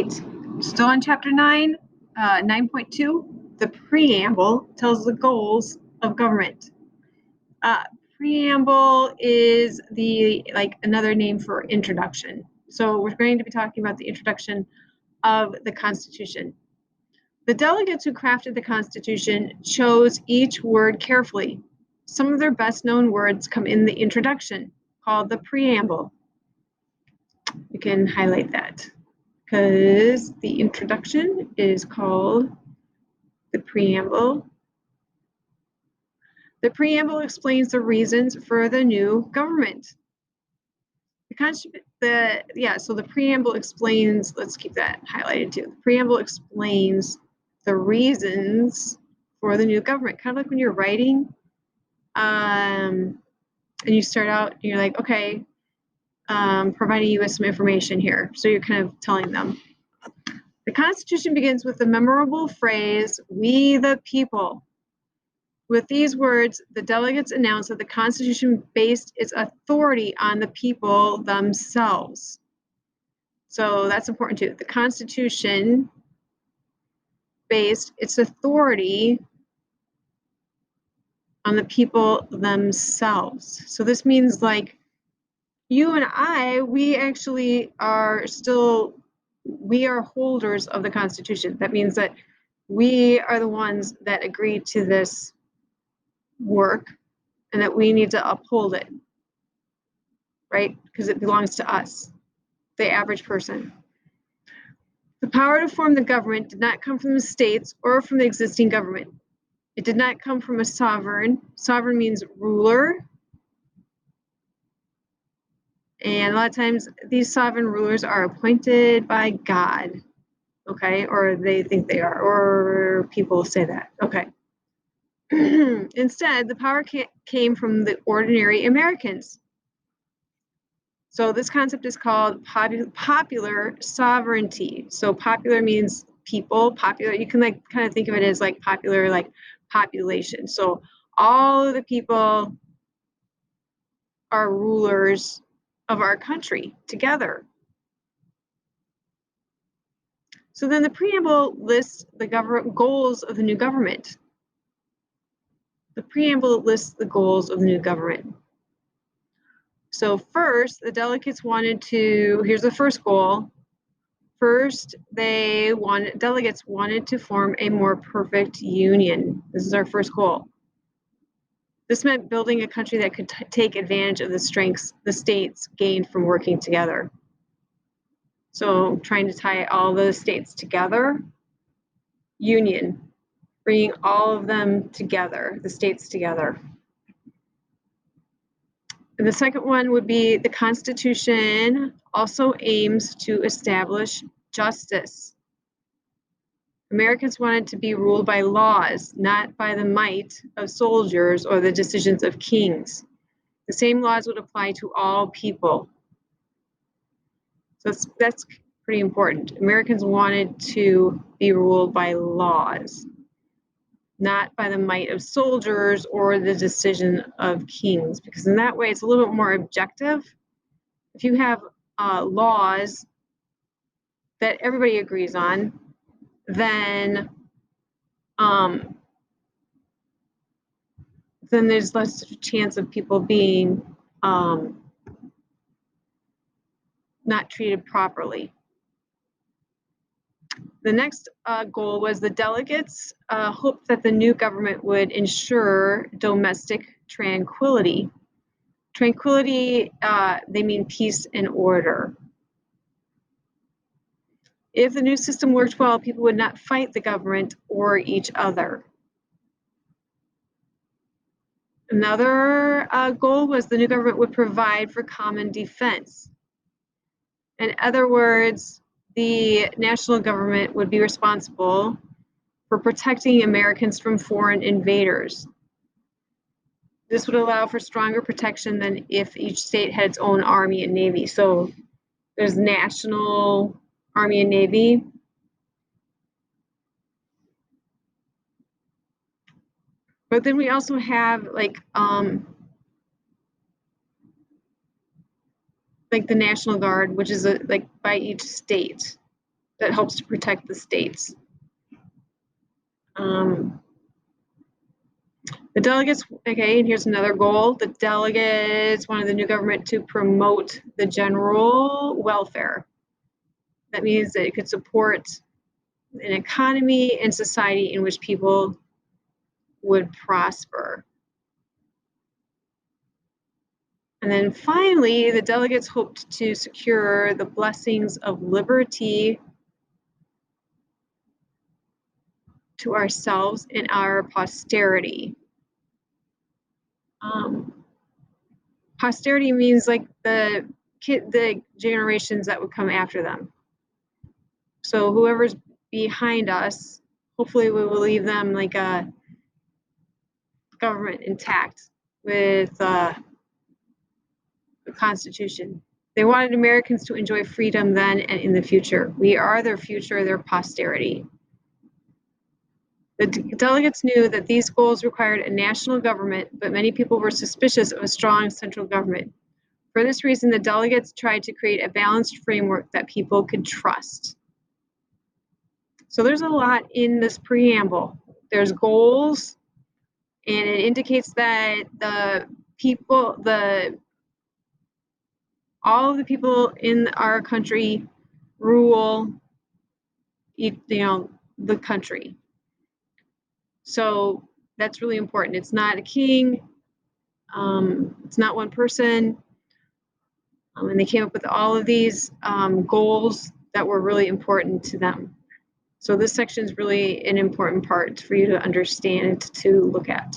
right, still on chapter 9, 9.2. The preamble tells the goals of government. Preamble is another name for introduction. So we're going to be talking about the introduction of the Constitution. The delegates who crafted the Constitution chose each word carefully. Some of their best known words come in the introduction, called the preamble. You can highlight that because the introduction is called the preamble. The preamble explains the reasons for the new government. So the preamble explains, let's keep that highlighted too. The preamble explains the reasons for the new government. Kind of like when you're writing, and you start out, and you're like, okay, providing you with some information here. So you're kind of telling them. The Constitution begins with the memorable phrase, "We the people." With these words, the delegates announced that the Constitution based its authority on the people themselves. So that's important too. The Constitution based its authority on the people themselves. So this means like you and I, we actually are we are holders of the Constitution. That means that we are the ones that agreed to this work and that we need to uphold it, right? Because it belongs to us, the average person. The power to form the government did not come from the states or from the existing government. It did not come from a sovereign. Sovereign means ruler. And a lot of times these sovereign rulers are appointed by God, okay? Or they think they are, or people say that, okay. Instead, the power came from the ordinary Americans. So this concept is called popular sovereignty. So popular means people, popular, you can like kind of think of it as like popular, like population. So all of the people are rulers of our country together. So then the preamble lists the goals of the new government. The preamble lists the goals of the new government. So first, the delegates here's the first goal. First, delegates wanted to form a more perfect union. This is our first goal. This meant building a country that could take advantage of the strengths the states gained from working together. So trying to tie all the states together, union, bringing all of them together, the states together. And the second one would be the Constitution also aims to establish justice. Americans wanted to be ruled by laws, not by the might of soldiers or the decisions of kings. The same laws would apply to all people. So that's pretty important. Americans wanted to be ruled by laws, not by the might of soldiers or the decision of kings, because in that way it's a little bit more objective. If you have laws that everybody agrees on, then there's less chance of people being not treated properly. The next goal was the delegates hoped that the new government would ensure domestic tranquility. Tranquility, they mean peace and order. If the new system worked well, people would not fight the government or each other. Another goal was the new government would provide for common defense. In other words, the national government would be responsible for protecting Americans from foreign invaders. This would allow for stronger protection than if each state had its own army and navy. So there's national army and navy. But then we also have like the National Guard, which is like by each state. that helps to protect the states. The delegates, okay, and here's another goal. The delegates wanted the new government to promote the general welfare. That means that it could support an economy and society in which people would prosper. And then finally, the delegates hoped to secure the blessings of liberty to ourselves and our posterity. Posterity means like the generations that would come after them. So whoever's behind us, hopefully we will leave them like a government intact with the Constitution. They wanted Americans to enjoy freedom then and in the future. We are their future, their posterity. The delegates knew that these goals required a national government, but many people were suspicious of a strong central government. For this reason, the delegates tried to create a balanced framework that people could trust. So there's a lot in this preamble. There's goals, and it indicates that all of the people in our country rule, the country. So that's really important. It's not a king. It's not one person. And they came up with all of these goals that were really important to them. So this section is really an important part for you to understand, to look at.